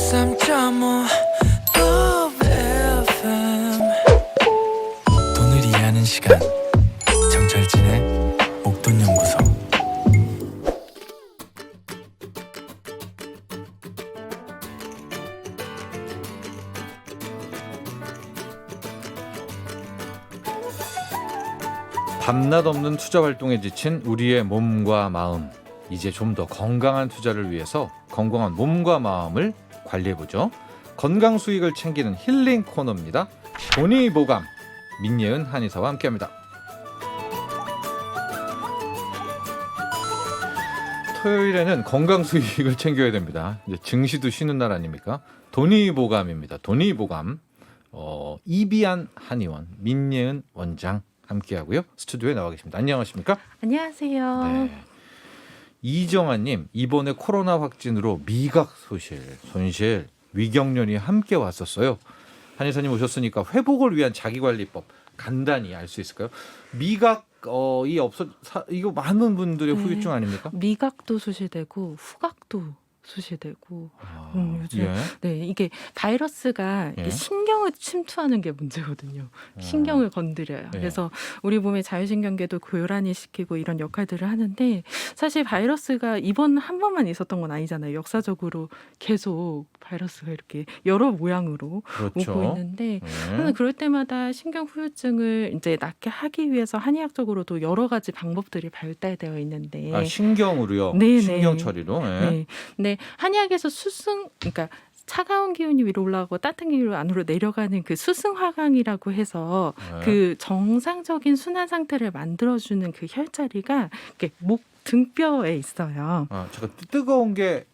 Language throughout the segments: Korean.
103.5 FM 돈을 이해하는 시간 정철진의 목돈연구소. 밤낮 없는 투자 활동에 지친 우리의 몸과 마음, 이제 좀 더 건강한 투자를 위해서 건강한 몸과 마음을 관리해보죠. 건강 수익을 챙기는 힐링 코너입니다. 돈이보감, 민예은 한의사와 함께합니다. 토요일에는 건강 수익을 챙겨야 됩니다. 이제 증시도 쉬는 날 아닙니까? 돈이보감입니다. 돈이보감, 이비안 한의원 민예은 원장 함께하고요. 스튜디오에 나와 계십니다. 안녕하십니까? 안녕하세요. 네. 이정아님, 이번에 코로나 확진으로 미각 손실, 위경련이 함께 왔었어요. 한의사님 오셨으니까 회복을 위한 자기관리법 간단히 알 수 있을까요? 미각 이거 많은 분들의 네. 후유증 아닙니까? 미각도 수시되고 후각도 수시되고 요즘 예. 네 이게 바이러스가 예. 이게 신경을 침투하는 게 문제거든요. 신경을 건드려요. 예. 그래서 우리 몸의 자율신경계도 고요란히 시키고 이런 역할들을 하는데 사실 바이러스가 이번 한 번만 있었던 건 아니잖아요. 역사적으로 계속 바이러스가 이렇게 여러 모양으로 그렇죠. 오고 있는데 예. 그럴 때마다 신경 후유증을 이제 낫게 하기 위해서 한의학적으로도 여러 가지 방법들이 발달되어 있는데 아, 신경으로요. 네네. 신경 처리로. 예. 네. 근데 한의학에서 그러니까 차가운 기운이 위로 올라가고 따뜻한 기운이 안으로 내려가는 그 수승화강이라고 해서 예. 그 정상적인 순환 상태를 만들어주는 그 혈자리가 이렇게 목 등뼈에 있어요. 아, 잠깐 뜨거운 게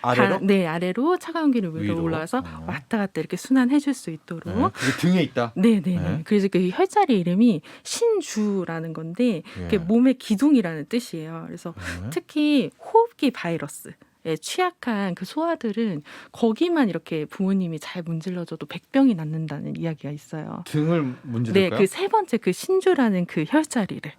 아래로? 네, 아래로 차가운 기운이 위로 위로? 올라가서 왔다 갔다 이렇게 순환해줄 수 있도록. 예. 그게 등에 있다. 네네네. 네. 그래서 그 혈자리 이름이 신주라는 건데 그게 예. 몸의 기둥이라는 뜻이에요. 그래서 예. 특히 호흡기 바이러스에 취약한 그 소아들은 거기만 이렇게 부모님이 잘 문질러줘도 100병이 낫는다는 이야기가 있어요. 등을 네, 문지를까요? 그 세 번째 그 신주라는 그 혈자리를.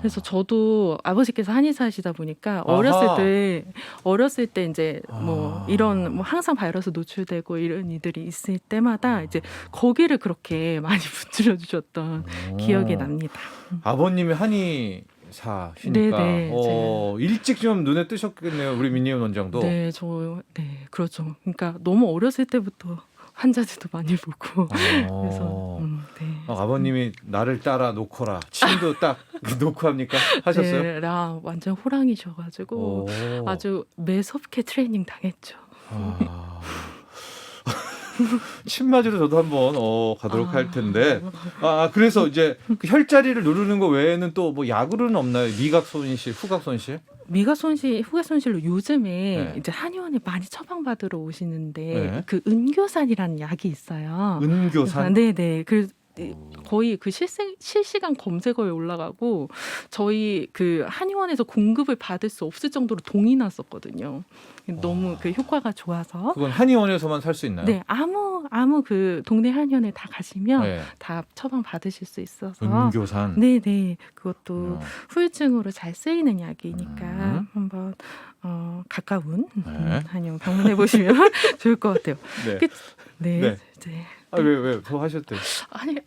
그래서 저도 아버지께서 한의사 하시다 보니까 어렸을 때 이제 뭐 이런 뭐 항상 바이러스 노출되고 이런 이들이 있을 때마다 이제 거기를 그렇게 많이 문질러 주셨던 기억이 납니다. 아버님이 한의사시니까 네네, 일찍 좀 눈에 뜨셨겠네요. 우리 민예은 원장도. 네, 그렇죠. 그러니까 너무 어렸을 때부터 환자들도 많이 보고 그래서 네. 아버님이 나를 따라 놓거라. 침도 딱 놓고 합니까? 하셨어요? 네, 완전 호랑이셔가지고 오. 아주 매섭게 트레이닝 당했죠. 아. 침 맞으러 저도 한번 가도록 할 텐데. 그래서 이제 그 혈자리를 누르는 거 외에는 또 뭐 약으로는 없나요? 미각 손실, 후각 손실? 미각 손실, 후각 손실로 요즘에 네. 이제 한의원에 많이 처방받으러 오시는데 네. 그 은교산이라는 약이 있어요. 은교산? 네네. 거의 그 실시간 검색어에 올라가고 저희 그 한의원에서 공급을 받을 수 없을 정도로 동이 났었거든요. 너무 그 효과가 좋아서. 그건 한의원에서만 살 수 있나요? 네, 아무 그 동네 한의원에 다 가시면 네. 다 처방 받으실 수 있어서. 은교산. 네네, 그것도 어. 후유증으로 잘 쓰이는 약이니까 한번 가까운 한의원 방문해 보시면 좋을 것 같아요. 네. 네, 네. 이제 왜 더 하셨대요?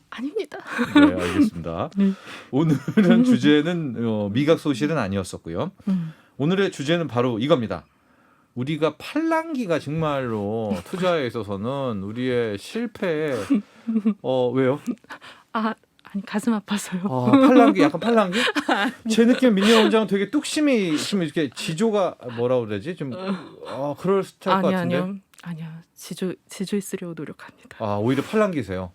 아닙니다. 네, 알겠습니다. 네. 오늘은 주제는 미각 소실은 아니었었고요. 오늘의 주제는 바로 이겁니다. 우리가 팔랑귀가 정말로 투자에 있어서는 우리의 실패에 왜요? 아니 가슴 아파서요. 팔랑귀 약간 팔랑귀? 제 느낌 민영 원장은 되게 뚝심이 좀 이렇게 지조가 뭐라 그러지? 좀 그럴 스타일 것 같은데. 아니요. 지조 있으려고 노력합니다. 오히려 팔랑귀세요.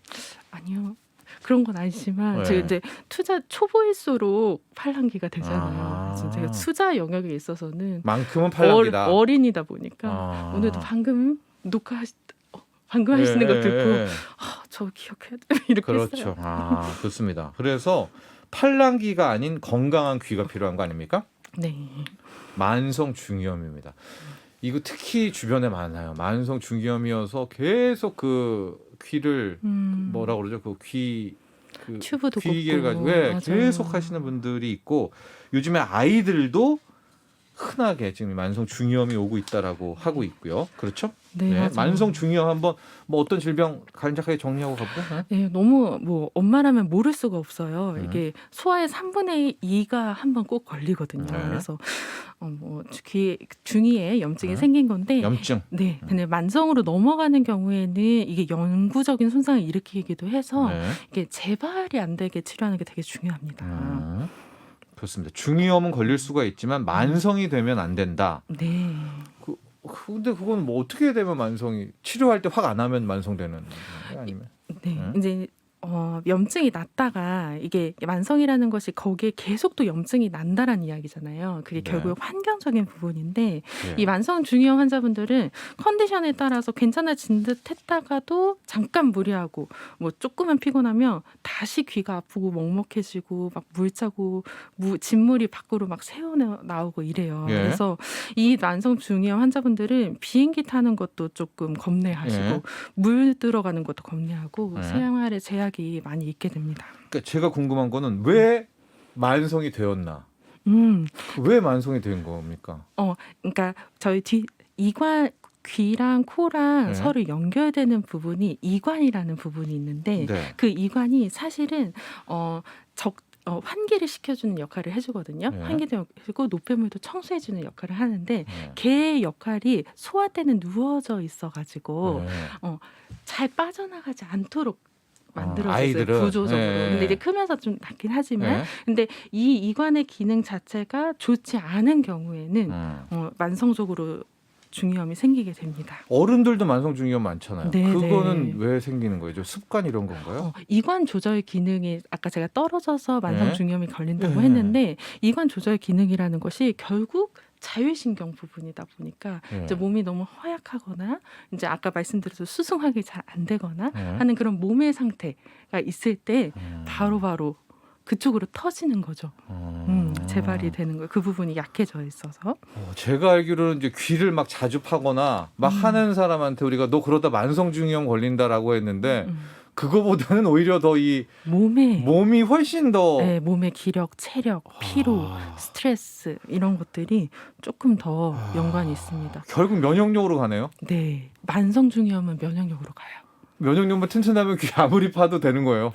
아니요. 그런 건 아니지만 네. 제가 이제 투자 초보일수록 팔랑귀가 되잖아요. 그래서 제가 투자 영역에 있어서는 만큼은 팔랑귀다. 어린이다 보니까 오늘도 방금 하시는 거 듣고 저 기억해야 돼 이렇게 그렇죠. 했어요. 좋습니다. 그래서 팔랑귀가 아닌 건강한 귀가 필요한 거 아닙니까? 네. 만성 중이염입니다. 이거 특히 주변에 많아요. 만성 중이염이어서 계속 그 귀를 뭐라 그러죠? 튜브도 귀를 꽂고. 가지고 맞아요. 계속 하시는 분들이 있고 요즘에 아이들도 흔하게 지금 만성 중이염이 오고 있다라고 하고 있고요. 그렇죠? 네, 맞아요. 만성 중이염 한번 뭐 어떤 질병 간략하게 정리하고 가볼까요? 네, 너무 뭐 엄마라면 모를 수가 없어요. 네. 이게 소화의 3분의 2가 한 번 꼭 걸리거든요. 네. 그래서 뭐 중이에 염증이 네. 생긴 건데 염증. 네, 근데 만성으로 넘어가는 경우에는 이게 영구적인 손상을 일으키기도 해서 네. 이게 재발이 안 되게 치료하는 게 되게 중요합니다. 그렇습니다. 중이염은 걸릴 수가 있지만 만성이 되면 안 된다. 네. 근데 그건 뭐 어떻게 되면 만성이 치료할 때 확 안 하면 만성되는 건가요? 아니면 네, 이제 염증이 났다가 이게 만성이라는 것이 거기에 계속 또 염증이 난다라는 이야기잖아요. 그게 네. 결국 환경적인 부분인데 예. 이 만성 중이염 환자분들은 컨디션에 따라서 괜찮아진 듯 했다가도 잠깐 무리하고 뭐 조금만 피곤하면 다시 귀가 아프고 먹먹해지고 막 물차고 진물이 밖으로 막 새어 나오고 이래요. 예. 그래서 이 만성 중이염 환자분들은 비행기 타는 것도 조금 겁내하시고 예. 물 들어가는 것도 겁내하고 예. 생활에 제약이 많이 있게 됩니다. 그러니까 제가 궁금한 거는 왜 만성이 되었나? 왜 만성이 된 겁니까? 그러니까 저희 귀랑 코랑 네. 서로 연결되는 부분이 이관이라는 부분이 있는데 네. 그 이관이 사실은 환기를 시켜주는 역할을 해주거든요. 네. 환기도 해주고 노폐물도 청소해주는 역할을 하는데 네. 걔의 역할이 소화 때는 누워져 있어가지고 네. 잘 빠져나가지 않도록 만들어졌어요. 아이들은. 구조적으로. 네. 근데 이제 크면서 좀 낫긴 하지만 네. 근데 이 이관의 기능 자체가 좋지 않은 경우에는 만성적으로 중이염이 생기게 됩니다. 어른들도 만성 중이염 많잖아요. 네, 그거는 네. 왜 생기는 거예요? 습관 이런 건가요? 이관 조절 기능이 아까 제가 떨어져서 만성 네. 중이염이 걸린다고 네. 했는데 이관 조절 기능이라는 것이 결국 자율신경 부분이다 보니까 네. 이제 몸이 너무 허약하거나 이제 아까 말씀드렸듯이 수승하기 잘 안 되거나 네. 하는 그런 몸의 상태가 있을 때 음. 바로바로 그쪽으로 터지는 거죠. 재발이 되는 거예요. 그 부분이 약해져 있어서. 제가 알기로는 이제 귀를 막 자주 파거나 막 하는 사람한테 우리가 너 그러다 만성 중이염 걸린다라고 했는데 그거보다는 오히려 더 이 몸이 훨씬 더 네, 몸의 기력, 체력, 피로, 스트레스 이런 것들이 조금 더 연관이 있습니다. 결국 면역력으로 가네요. 네, 만성 중이염은 면역력으로 가요. 면역력만 튼튼하면 귀 아무리 파도 되는 거예요.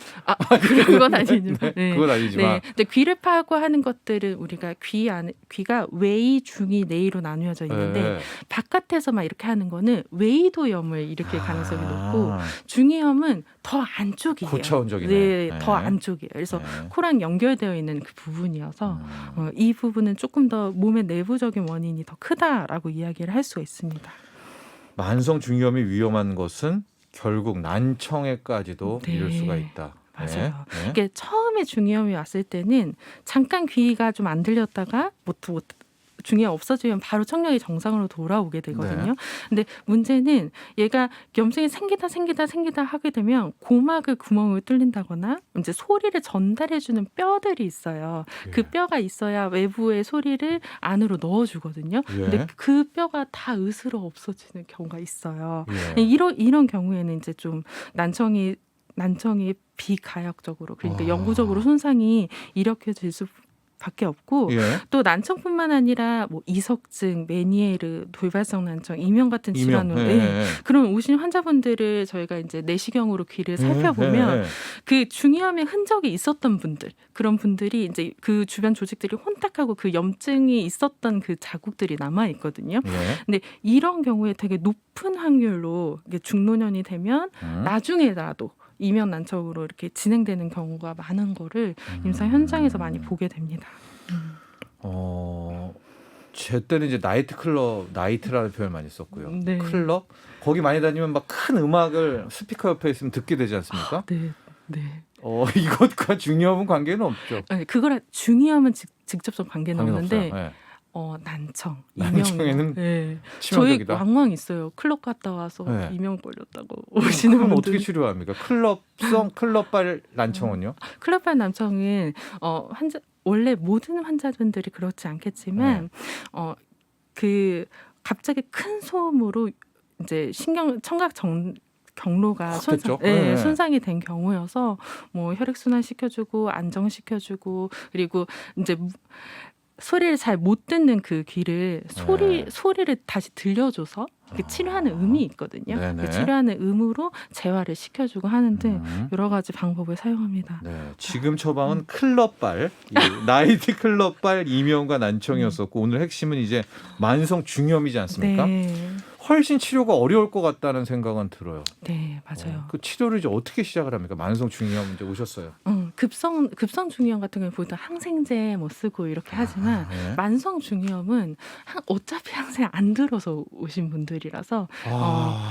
그건 아니지만. 네, 그건 아니지만. 네. 근데 귀를 파고 하는 것들은 우리가 귀가 외이, 중이, 내이로 나누어져 있는데 네. 바깥에서 막 이렇게 하는 거는 외이도염을 일으킬 가능성이 높고 중이염은 더 안쪽이에요. 고차원적이네. 네, 네. 더 안쪽이에요. 그래서 네. 코랑 연결되어 있는 그 부분이어서 이 부분은 조금 더 몸의 내부적인 원인이 더 크다라고 이야기를 할 수가 있습니다. 만성 중이염이 위험한 것은 결국 난청에까지도 네. 이를 수가 있다. 맞아요. 네. 이게 처음에 중이염이 왔을 때는 잠깐 귀가 좀 안 들렸다가 중이염 없어지면 바로 청력이 정상으로 돌아오게 되거든요. 네. 근데 문제는 얘가 염증이 생기다 하게 되면 고막을 구멍을 뚫린다거나 이제 소리를 전달해주는 뼈들이 있어요. 예. 그 뼈가 있어야 외부의 소리를 안으로 넣어주거든요. 예. 근데 그 뼈가 다 으스러 없어지는 경우가 있어요. 예. 이런 경우에는 이제 좀 난청이 비가역적으로 그러니까 영구적으로 손상이 일으켜질 수밖에 없고 예. 또 난청뿐만 아니라 뭐 이석증, 메니에르, 돌발성 난청, 이명 같은 질환으로 그런 오신 환자분들을 저희가 이제 내시경으로 귀를 살펴보면 그 중이염의 흔적이 있었던 분들 그런 분들이 이제 그 주변 조직들이 혼탁하고 그 염증이 있었던 그 자국들이 남아 있거든요. 예. 근데 이런 경우에 되게 높은 확률로 이게 중노년이 되면 나중에라도 이명 난청으로 이렇게 진행되는 경우가 많은 거를 임상 현장에서 많이 보게 됩니다. 제 때는 이제 나이트라는 표현 많이 썼고요. 네. 클럽 거기 많이 다니면 막 큰 음악을 스피커 옆에 있으면 듣게 되지 않습니까? 네. 이것과 중이염은 관계는 없죠. 아니, 그거랑 중이염은 직접적 관계는 관계는 없는데 없어요. 네. 난청, 난청에는 네. 치명적이다. 저희 왕왕 있어요. 클럽 갔다 와서 네. 이명 걸렸다고 오시는 그럼 분들. 어떻게 치료합니까? 클럽발 난청은요? 클럽발 난청은 원래 모든 환자분들이 그렇지 않겠지만 그 갑자기 큰 소음으로 이제 청각 경로가 손상이 된 경우여서 뭐 혈액순환 시켜주고 안정시켜주고 그리고 이제 소리를 잘 못 듣는 그 귀를 소리를 다시 들려줘서 그 치료하는 음이 있거든요. 네네. 그 치료하는 음으로 재활을 시켜주고 하는데 여러 가지 방법을 사용합니다. 네, 지금 처방은 클럽발, 이 나이트 클럽발 이명과 난청이었었고 오늘 핵심은 이제 만성 중이염이지 않습니까? 네, 훨씬 치료가 어려울 것 같다는 생각은 들어요. 네 맞아요. 그 치료를 이제 어떻게 시작을 합니까? 만성 중이염 이제 오셨어요. 급성 중이염 같은 경우는 보통 항생제 뭐 쓰고 이렇게 하지만 네. 만성 중이염은 어차피 항생 안 들어서 오신 분들이라서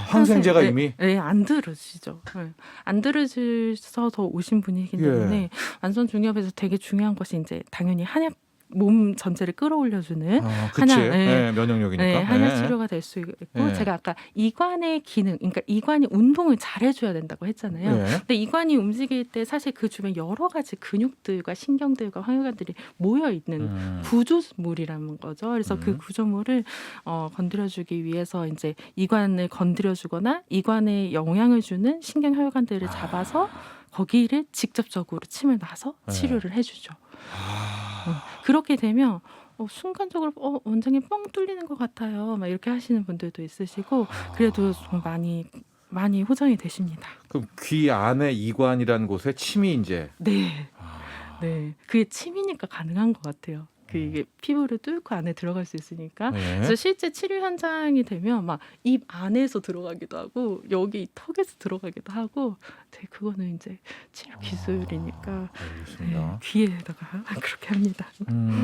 항생제가 네, 이미 네, 안 들으시죠. 네. 안 들으셔서 오신 분이기 예. 때문에 만성 중이염에서 되게 중요한 것이 이제 당연히 한약 몸 전체를 끌어올려주는 그치. 한약, 네, 면역력이니까. 네, 한약 네. 치료가 될 수 있고 네. 제가 아까 이관의 기능, 그러니까 이관이 운동을 잘해줘야 된다고 했잖아요. 네. 근데 이관이 움직일 때 사실 그 주변 여러 가지 근육들과 신경들과 화혈관들이 모여 있는 구조물이라는 거죠. 그래서 그 구조물을 건드려주기 위해서 이제 이관을 건드려주거나 이관에 영향을 주는 신경혈관들을 잡아서 거기를 직접적으로 침을 놔서 네. 치료를 해주죠. 그렇게 되면 순간적으로 원장님 뻥 뚫리는 것 같아요. 막 이렇게 하시는 분들도 있으시고 그래도 좀 많이 호전이 되십니다. 그럼 귀 안에 이관이라는 곳에 침이 이제 네, 네, 그게 침이니까 가능한 것 같아요. 이게 피부를 뚫고 안에 들어갈 수 있으니까. 네. 그래서 실제 치료 현장이 되면 막 입 안에서 들어가기도 하고 여기 턱에서 들어가기도 하고, 네, 그거는 이제 치료 기술이니까 알겠습니다. 네, 귀에다가 그렇게 합니다.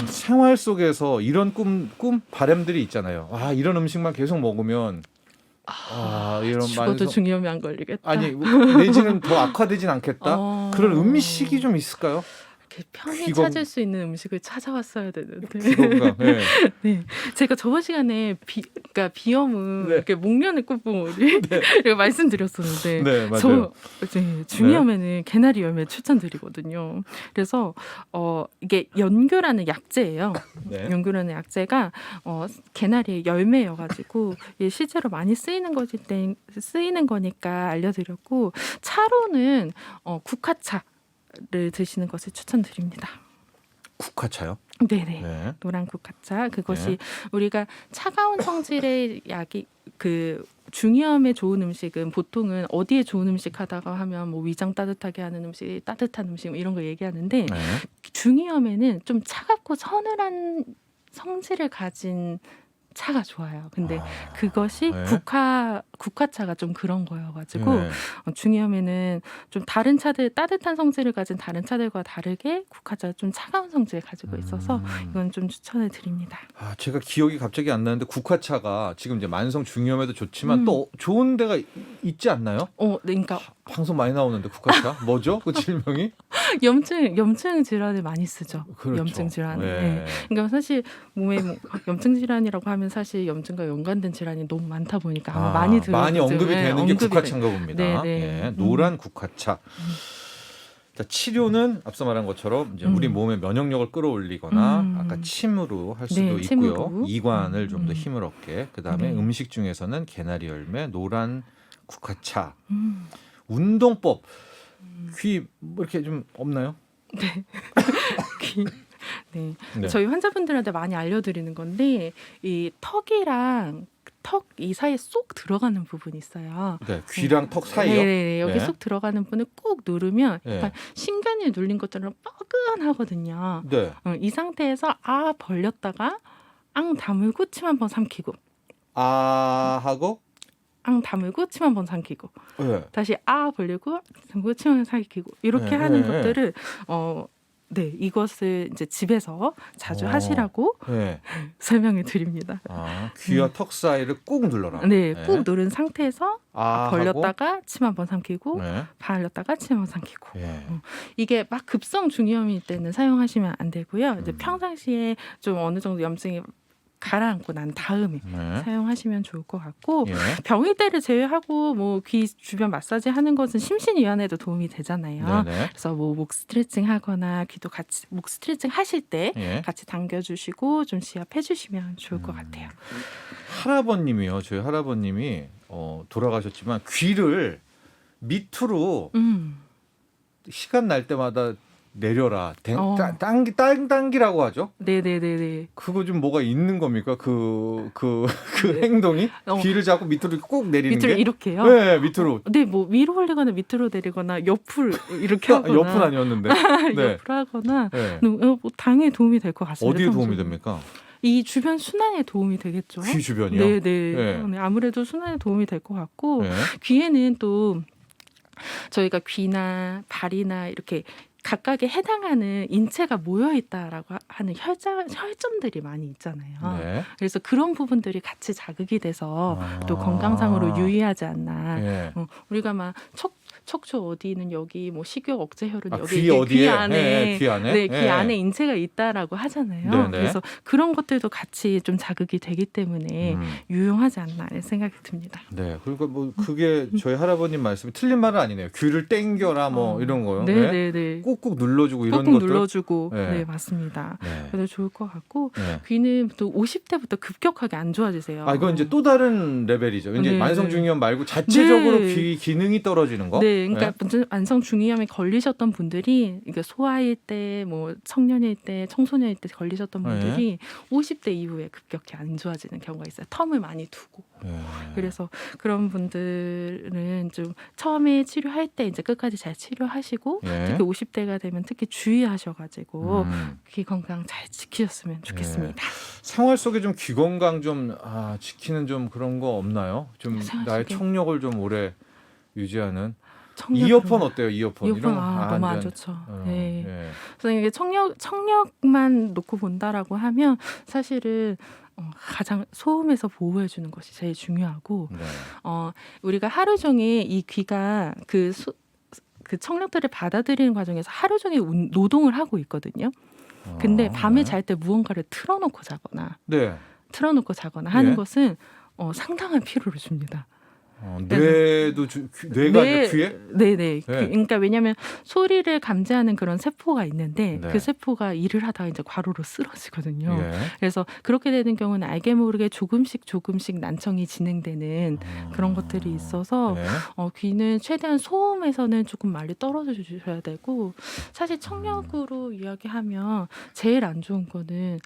생활 속에서 이런 꿈 바람들이 있잖아요. 이런 음식만 계속 먹으면 이런 죽어도 중이염이 안 걸리겠다. 아니 내지는 더 악화되진 않겠다. 그런 음식이 좀 있을까요? 이렇게 편히 귀가- 찾을 수 있는 음식을 찾아왔어야 되는데. 귀건강. 네. 네, 제가 저번 시간에 그러니까 비염은 네. 이렇게 목련의 꽃봉오리 이렇게 말씀드렸었는데 네, 맞아요. 저 이제 중이염에는 개나리 열매 추천드리거든요. 그래서 이게 연교라는 약재예요. 네. 연교라는 약재가 개나리의 열매여가지고 이게 실제로 많이 쓰이는 거니까 알려드렸고, 차로는 국화차를 드시는 것을 추천드립니다. 국화차요? 네네. 네. 노란 국화차, 그것이 네. 우리가 차가운 성질의 약이 그 중이염에 좋은 음식은 보통은 어디에 좋은 음식 하다가 하면 뭐 위장 따뜻하게 하는 음식, 따뜻한 음식 이런 거 얘기하는데 네. 중이염에는 좀 차갑고 서늘한 성질을 가진 차가 좋아요. 근데 그것이 네. 국화차가 좀 그런 거여가지고 네. 중이염에는 좀 다른 차들, 따뜻한 성질을 가진 다른 차들과 다르게 국화차가 좀 차가운 성질을 가지고 있어서 이건 좀 추천을 드립니다. 제가 기억이 갑자기 안 나는데 국화차가 지금 이제 만성 중이염에도 좋지만 또 좋은 데가 있지 않나요? 네, 그러니까 방송 많이 나오는데 국화차 뭐죠? 그 질명이? 염증 질환을 많이 쓰죠. 그렇죠. 염증 질환. 네. 네. 그러니까 사실 몸에 염증 질환이라고 하면 사실 염증과 연관된 질환이 너무 많다 보니까 아마 많이 언급이 네, 되는 게 언급이 국화차인가 봅니다. 네, 네. 예, 노란 국화차. 자, 치료는 앞서 말한 것처럼 이제 우리 몸의 면역력을 끌어올리거나 아까 침으로 할 수도 네, 있고요. 침으로. 이관을 좀 더 힘을 얻게. 그다음에 네. 음식 중에서는 개나리 열매, 노란 국화차. 음. 운동법. 귀 뭐 이렇게 좀 없나요? 네. 네. 저희 환자분들한테 많이 알려드리는 건데 이 턱이랑 턱 이 사이에 쏙 들어가는 부분이 있어요. 네, 귀랑 턱 사이요. 네네, 여기 네. 쏙 들어가는 부분을 꾹 누르면 네. 약간 신경이 눌린 것처럼 뻐근하거든요. 네. 이 상태에서 벌렸다가 앙 다물고 침 한 번 삼키고, 하고 앙 다물고 침 한 번 삼키고, 네. 다시 벌리고 다물고 침 한 번 삼키고 이렇게 네, 하는 네, 것들을 네, 이것을 이제 집에서 자주 하시라고 네. 설명을 드립니다. 귀와 턱 사이를 꾹 눌러라. 네, 꾹 누른 상태에서 하고, 벌렸다가 침 한 번 삼키고, 네. 벌렸다가 침 한 번 삼키고. 예. 이게 막 급성 중이염일 때는 사용하시면 안 되고요. 이제 평상시에 좀 어느 정도 염증이 가라앉고 난 다음에 네. 사용하시면 좋을 것 같고, 예. 병일 때를 제외하고 뭐 귀 주변 마사지 하는 것은 심신이완에도 도움이 되잖아요. 네네. 그래서 뭐 목 스트레칭 하거나 귀도 같이 목 스트레칭 하실 때 예. 같이 당겨주시고 좀 시합해 주시면 좋을 것 같아요. 할아버님이요. 저희 할아버님이 돌아가셨지만 귀를 밑으로 시간 날 때마다 내려라. 어. 땅당기라고 하죠. 네네네네. 그거 좀 뭐가 있는 겁니까? 그 행동이 귀를 잡고 밑으로 꾹 내리는 밑으로 게? 이렇게요? 네, 밑으로. 네, 뭐 위로 올리거나 밑으로 내리거나 옆을 이렇게 하거나 옆은 아니었는데. 네. 옆을 하거나 네. 뭐 당연히 도움이 될 것 같습니다. 어디에 도움이 평소에. 됩니까? 이 주변 순환에 도움이 되겠죠. 귀 주변이요? 네네. 네. 네, 아무래도 순환에 도움이 될 것 같고 네. 귀에는 또 저희가 귀나 발이나 이렇게 각각에 해당하는 인체가 모여 있다라고 하는 혈점들이 많이 있잖아요. 네. 그래서 그런 부분들이 같이 자극이 돼서 또 아. 건강상으로 유의하지 않나. 네. 우리가 막 척추 어디는 여기 뭐 식욕 억제혈은 여기 귀 이게 어디에? 귀 안에 네, 귀 안에? 네, 귀 네. 안에 인체가 있다라고 하잖아요. 네네. 그래서 그런 것들도 같이 좀 자극이 되기 때문에 유용하지 않나 이런 생각이 듭니다. 네. 그러니까 뭐 그게 저희 할아버님 말씀이 틀린 말은 아니네요. 귀를 땡겨라 뭐 이런 거요. 네네네. 꾹꾹 눌러주고 이런 꾹꾹 것들. 눌러주고 네. 네 맞습니다. 네. 그래서 좋을 것 같고 네. 귀는 또 50대부터 급격하게 안 좋아지세요. 아 이건 이제 또 다른 레벨이죠. 이제 네, 만성중이염 말고 자체적으로 네. 귀 기능이 떨어지는 거. 네, 그러니까 만성 중이염에 걸리셨던 분들이 그러니까 소아일 때, 뭐 청년일 때, 청소년일 때 걸리셨던 분들이 50대 이후에 급격히 안 좋아지는 경우가 있어요. 텀을 많이 두고. 네. 그래서 그런 분들은 좀 처음에 치료할 때 이제 끝까지 잘 치료하시고 예. 특히 50대가 되면 특히 주의하셔가지고 음. 귀 건강 잘 지키셨으면 좋겠습니다. 생활 속에 좀 귀 건강 좀 지키는 좀 그런 거 없나요? 좀 생활 나의 속에. 청력을 좀 오래 유지하는 청력으로. 이어폰 어때요? 이어폰 이어폰 거 너무 안 완전- 좋죠. 어, 네. 예. 그래서 이게 청력만 놓고 본다라고 하면 사실은 가장 소음에서 보호해 주는 것이 제일 중요하고 네. 우리가 하루 종일 이 귀가 그 청력들을 받아들이는 과정에서 하루 종일 노동을 하고 있거든요. 근데 밤에 잘 때 무언가를 틀어놓고 자거나 하는 예. 것은 상당한 피로를 줍니다. 뇌도 뇌가 아니라 귀에? 네네. 네. 그러니까 왜냐하면 소리를 감지하는 그런 세포가 있는데 네. 그 세포가 일을 하다가 이제 과로로 쓰러지거든요. 예. 그래서 그렇게 되는 경우는 알게 모르게 조금씩 난청이 진행되는 그런 것들이 있어서 네. 귀는 최대한 소음에서는 조금 멀리 떨어져 주셔야 되고 사실 청력으로 이야기하면 제일 안 좋은 거는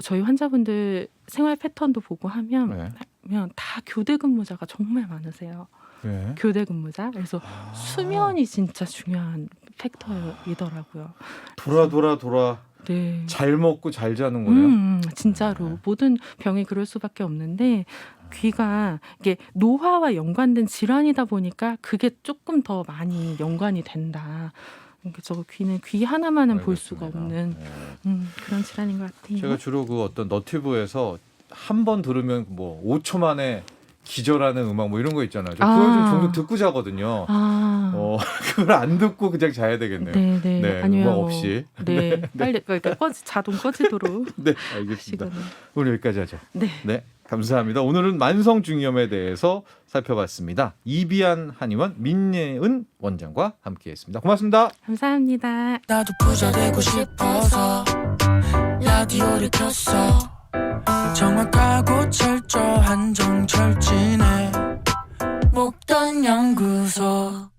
저희 환자분들 생활 패턴도 보고 하면 다 교대 근무자가 정말 많으세요. 예. 교대 근무자. 그래서 수면이 진짜 중요한 팩터이더라고요. 돌아 네. 잘 먹고 잘 자는 거네요. 진짜로 네. 모든 병이 그럴 수밖에 없는데 귀가 이게 노화와 연관된 질환이다 보니까 그게 조금 더 많이 연관이 된다. 그래서 귀는 귀 하나만은 볼 수가 알겠습니다. 없는 그런 질환인 것 같아요. 제가 주로 그 어떤 너튜브에서 한 번 들으면 뭐 5초 만에 기절하는 음악 뭐 이런 거 있잖아요. 저 그걸 좀 종종 듣고 자거든요. 그걸 안 듣고 그냥 자야 되겠네요. 네네. 네, 아니면 음악 없이. 네, 빨리 그러니까 자동 꺼지도록 네, 알겠습니다. 하시거나. 오늘 여기까지 하죠. 네. 네, 감사합니다. 오늘은 만성중이염에 대해서 살펴봤습니다. 이비안 한의원 민예은 원장과 함께했습니다. 고맙습니다. 감사합니다. 나도 부자 되고 싶어서 라디오를 켰어. 정확하고 철저한 정철진의 목돈 연구소.